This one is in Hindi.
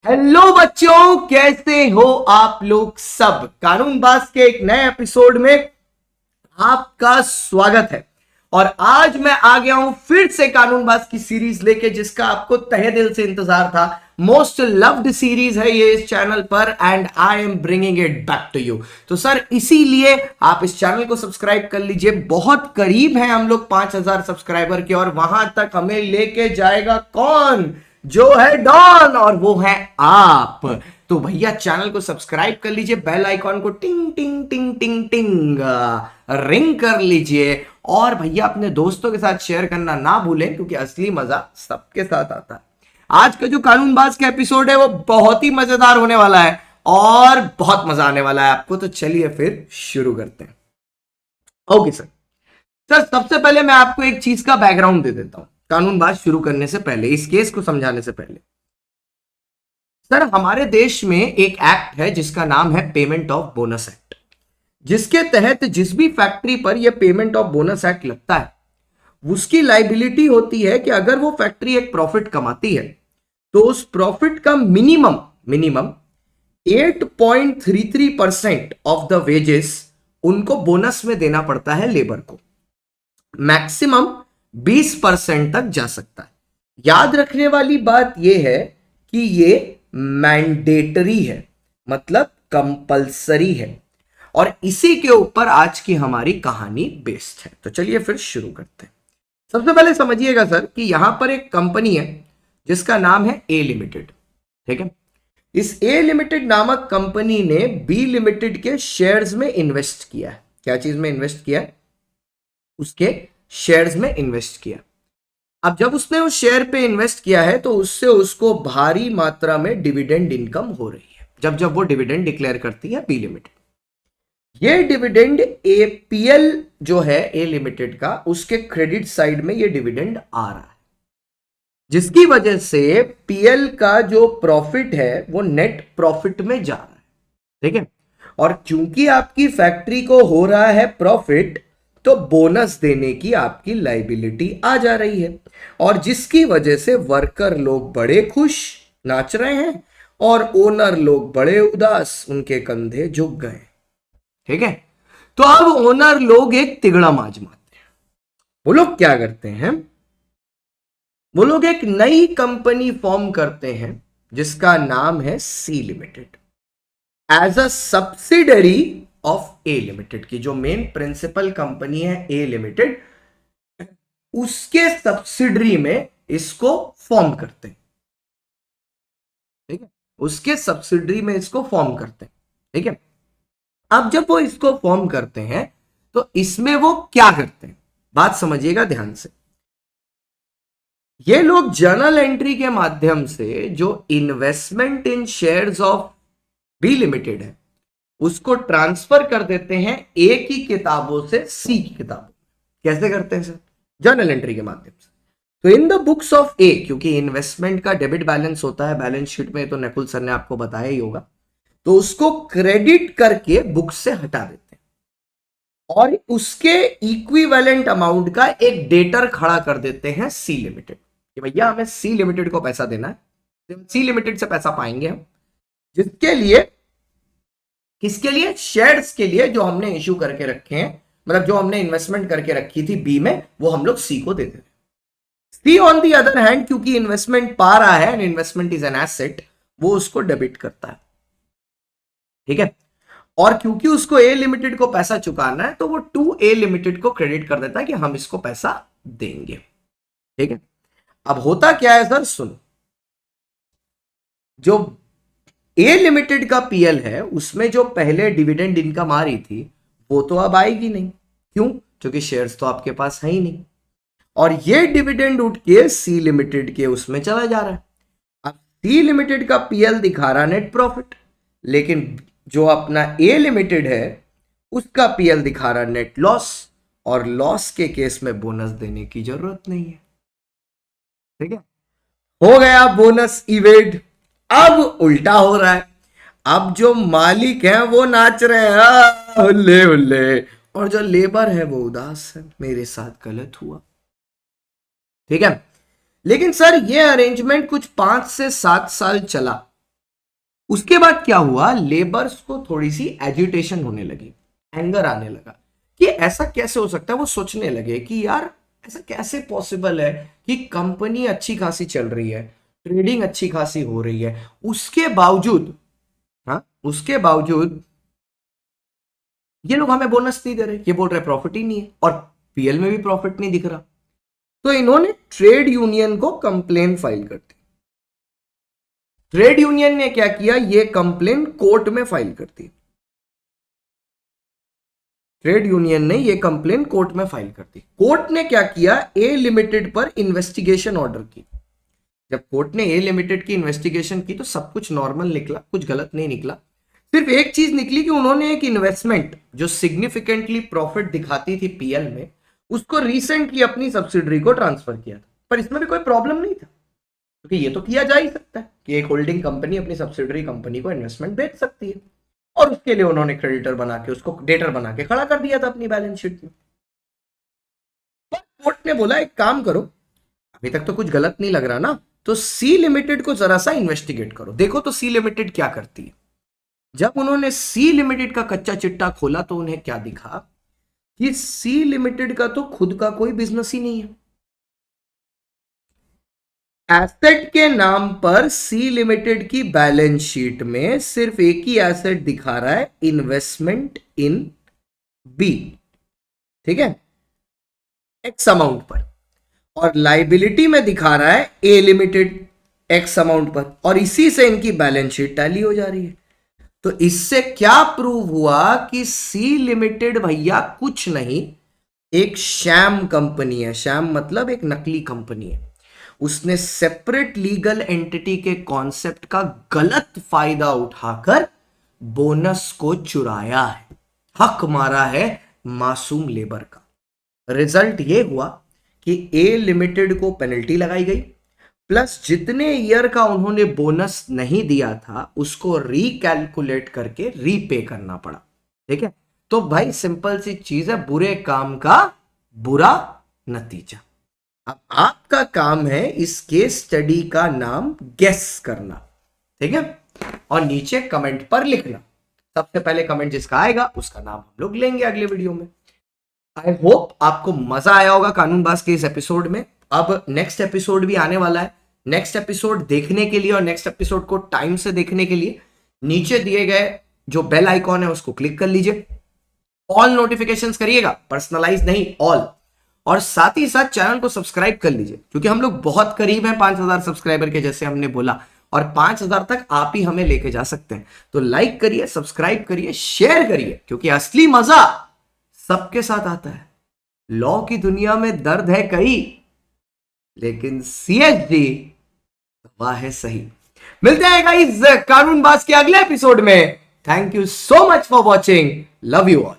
हेलो बच्चों, कैसे हो आप लोग सब। कानून बाज के एक नए एपिसोड में आपका स्वागत है। और आज मैं आ गया हूं फिर से कानून बाज की सीरीज लेके, जिसका आपको तहे दिल से इंतजार था। मोस्ट लव्ड सीरीज है ये इस चैनल पर, and I am bringing it back to you. तो सर, इसीलिए आप इस चैनल को सब्सक्राइब कर लीजिए। बहुत करीब है हम लोग 5000 सब्सक्राइबर के, और वहां तक हमें लेके जाएगा कौन? जो है डॉन, और वो है आप। तो भैया चैनल को सब्सक्राइब कर लीजिए, बेल आइकॉन को टिंग टिंग टिंग टिंग टिंग रिंग कर लीजिए, और भैया अपने दोस्तों के साथ शेयर करना ना भूलें, क्योंकि असली मजा सबके साथ आता है। आज का जो कानून बाज का एपिसोड है वो बहुत ही मजेदार होने वाला है, और बहुत मजा आने वाला है आपको। तो चलिए फिर शुरू करते हैं। Okay sir. सर, सबसे पहले मैं आपको एक चीज का बैकग्राउंड दे देता हूं, कानून बाज शुरू करने से पहले, इस केस को समझाने से पहले। सर, हमारे देश में एक एक्ट है जिसका नाम है पेमेंट ऑफ बोनस एक्ट, जिसके तहत जिस भी फैक्ट्री पर यह पेमेंट ऑफ बोनस एक्ट लगता है, उसकी लाइबिलिटी होती है कि अगर वो फैक्ट्री एक प्रॉफिट कमाती है तो उस प्रॉफिट का minimum minimum 8.33% of the wages उनको बोनस में देना पड़ता है लेबर को। मैक्सिमम 20% तक जा सकता है। याद रखने वाली बात यह है कि ये मैंडेटरी है, मतलब कंपल्सरी है, और इसी के ऊपर आज की हमारी कहानी बेस्ड है। तो चलिए फिर शुरू करते हैं। सबसे पहले समझिएगा सर कि यहां पर एक कंपनी है जिसका नाम है ए लिमिटेड। ठीक है। इस ए लिमिटेड नामक कंपनी ने बी लिमिटेड के शेयर्स में इन्वेस्ट किया है। क्या चीज में इन्वेस्ट किया है? उसके शेयर्स में इन्वेस्ट किया। अब जब उसने उस शेयर पे इन्वेस्ट किया है तो उससे उसको भारी मात्रा में डिविडेंड इनकम हो रही है, जब जब वो डिविडेंड डिक्लेयर करती है बी लिमिटेड। ये डिविडेंड एपीएल जो है ए लिमिटेड का, उसके क्रेडिट साइड में ये डिविडेंड आ रहा है, जिसकी वजह से पीएल का जो प्रॉफिट है वो नेट प्रॉफिट में जा रहा है। ठीक है। और क्योंकि आपकी फैक्ट्री को हो रहा है प्रॉफिट, तो बोनस देने की आपकी लाइबिलिटी आ जा रही है, और जिसकी वजह से वर्कर लोग बड़े खुश नाच रहे हैं और ओनर लोग बड़े उदास, उनके कंधे झुक गए। ठीक है। तो अब ओनर लोग एक तिगड़ा आजमाते हैं। वो लोग क्या करते हैं? वो लोग एक नई कंपनी फॉर्म करते हैं जिसका नाम है C limited, as a subsidiary of A limited. की जो मेन प्रिंसिपल कंपनी है ए लिमिटेड, उसके सब्सिडरी में इसको फॉर्म करते हैं। ठीक है। उसके सब्सिडरी में इसको फॉर्म करते हैं। ठीक है। अब जब वो इसको फॉर्म करते हैं तो इसमें वो क्या करते हैं, बात समझिएगा ध्यान से। ये लोग जर्नल एंट्री के माध्यम से जो investment in shares of B limited है, उसको ट्रांसफर कर देते हैं ए की किताबों से सी की किताबों। कैसे करते हैं सर? जर्नल एंट्री के माध्यम से। तो इन द बुक्स ऑफ ए, क्योंकि इन्वेस्टमेंट का डेबिट बैलेंस होता है बैलेंस शीट में, तो नकुल सर ने आपको बताया ही होगा, तो उसको क्रेडिट करके बुक से हटा देते हैं, और उसके इक्विवेलेंट अमाउंट का एक डेटर खड़ा कर देते हैं सी लिमिटेड कि भैया हमें सी लिमिटेड को पैसा देना है। सी लिमिटेड से पैसा पाएंगे हम, जिसके लिए, किसके लिए? शेयर्स के लिए जो हमने इश्यू करके रखे हैं, मतलब जो हमने इन्वेस्टमेंट करके रखी थी बी में, वो हम लोग सी को दे देते हैं। सी ऑन दी अदर हैंड, क्योंकि इन्वेस्टमेंट पा रहा है and investment is an asset, वो उसको डेबिट करता है। ठीक है। और क्योंकि उसको ए लिमिटेड को पैसा चुकाना है, तो वो टू ए लिमिटेड को क्रेडिट कर देता है कि हम इसको पैसा देंगे। ठीक है। अब होता क्या है सर, सुनो। जो ए लिमिटेड का पीएल है, उसमें जो पहले डिविडेंड इनकम आ रही थी, वो तो अब आएगी नहीं। क्यों? क्योंकि शेयर्स तो आपके पास है ही नहीं, और ये डिविडेंड उठ के सी लिमिटेड के उसमें चला जा रहा है। अब सी लिमिटेड का पीएल दिखा रहा नेट प्रॉफिट, लेकिन जो अपना ए लिमिटेड है उसका पीएल दिखा रहा नेट लॉस, और लॉस के केस में बोनस देने की जरूरत नहीं है। ठीक है। हो गया बोनस इवेड। अब उल्टा हो रहा है। अब जो मालिक हैं वो नाच रहे हैं, हुल्ले हुल्ले, और जो लेबर है वो उदास है, मेरे साथ गलत हुआ। ठीक है। लेकिन सर ये अरेंजमेंट कुछ 5 से 7 साल चला, उसके बाद क्या हुआ, लेबर्स को थोड़ी सी एजिटेशन होने लगी, एंगर आने लगा कि ऐसा कैसे हो सकता है। वो सोचने लगे कि यार ऐसा कैसे पॉसिबल है कि कंपनी अच्छी खासी चल रही है, ट्रेडिंग अच्छी खासी हो रही है, उसके बावजूद, हाँ उसके बावजूद ये लोग हमें बोनस नहीं दे रहे, ये बोल रहे प्रॉफिट ही नहीं है और पीएल में भी प्रॉफिट नहीं दिख रहा। तो इन्होंने ट्रेड यूनियन को कंप्लेन फाइल कर दी। ट्रेड यूनियन ने क्या किया, ये कंप्लेन कोर्ट में फाइल कर दी। ट्रेड यूनियन ने ये कंप्लेन कोर्ट में फाइल कर दी। कोर्ट ने क्या किया, ए लिमिटेड पर इन्वेस्टिगेशन ऑर्डर की। जब कोर्ट ने ए लिमिटेड की इन्वेस्टिगेशन की तो सब कुछ नॉर्मल निकला, कुछ गलत नहीं निकला। सिर्फ एक चीज निकली कि उन्होंने एक इन्वेस्टमेंट जो सिग्निफिकेंटली प्रॉफिट दिखाती थी पीएल में, उसको रिसेंटली अपनी सब्सिडरी को ट्रांसफर किया था। पर इसमें भी कोई प्रॉब्लम नहीं था, क्योंकि ये तो किया जा ही सकता है कि एक होल्डिंग कंपनी अपनी सब्सिडरी कंपनी को इन्वेस्टमेंट बेच सकती है, और उसके लिए उन्होंने क्रेडिटर बना के, उसको डेटर बना के खड़ा कर दिया था अपनी बैलेंस शीट में। पर कोर्ट ने बोला एक काम करो, अभी तक तो कुछ गलत नहीं लग रहा ना, तो सी लिमिटेड को जरा सा इन्वेस्टिगेट करो, देखो तो सी लिमिटेड क्या करती है। जब उन्होंने सी लिमिटेड का कच्चा चिट्टा खोला तो उन्हें क्या दिखा कि सी लिमिटेड का तो खुद का कोई बिजनेस ही नहीं है। एसेट के नाम पर सी लिमिटेड की बैलेंस शीट में सिर्फ एक ही एसेट दिखा रहा है, इन्वेस्टमेंट इन बी, ठीक है, एक्स अमाउंट पर, और लाइबिलिटी में दिखा रहा है ए लिमिटेड एक्स अमाउंट पर, और इसी से इनकी बैलेंस शीट टैली हो जा रही है। तो इससे क्या प्रूव हुआ कि सी लिमिटेड भैया कुछ नहीं, एक शैम कंपनी है। शैम मतलब एक नकली कंपनी है। उसने सेपरेट लीगल एंटिटी के कॉन्सेप्ट का गलत फायदा उठाकर बोनस को चुराया है, हक मारा है मासूम लेबर का। रिजल्ट ये हुआ कि ए लिमिटेड को पेनल्टी लगाई गई, प्लस जितने ईयर का उन्होंने बोनस नहीं दिया था उसको रिकैलकुलेट करके रीपे करना पड़ा। ठीक है, तो भाई सिंपल सी चीज है, बुरे काम का बुरा नतीजा। अब आपका काम है इस केस स्टडी का नाम गेस करना, ठीक है, और नीचे कमेंट पर लिखना। सबसे पहले कमेंट जिसका आएगा उसका नाम हम लोग लेंगे अगले वीडियो में। आई होप आपको मजा आया होगा कानूनबाज के इस एपिसोड में। अब नेक्स्ट एपिसोड भी आने वाला है। नेक्स्ट एपिसोड देखने के लिए और नेक्स्ट एपिसोड को टाइम से देखने के लिए नीचे दिए गए जो बेल आइकॉन है उसको क्लिक कर लीजिए, ऑल नोटिफिकेशंस करिएगा, पर्सनलाइज नहीं ऑल, और साथ ही साथ चैनल को सब्सक्राइब कर लीजिए, क्योंकि हम लोग बहुत करीब हैं 5000 सब्सक्राइबर के, जैसे हमने बोला, और 5000 तक आप ही हमें लेके जा सकते हैं। तो लाइक करिए, सब्सक्राइब करिए, शेयर करिए, क्योंकि असली मजा सबके साथ आता है। लॉ की दुनिया में दर्द है कई, लेकिन सीएचडी दवा है सही। मिलते हैं गाइस कानूनबाज के अगले एपिसोड में। Thank you so much for watching, love you all.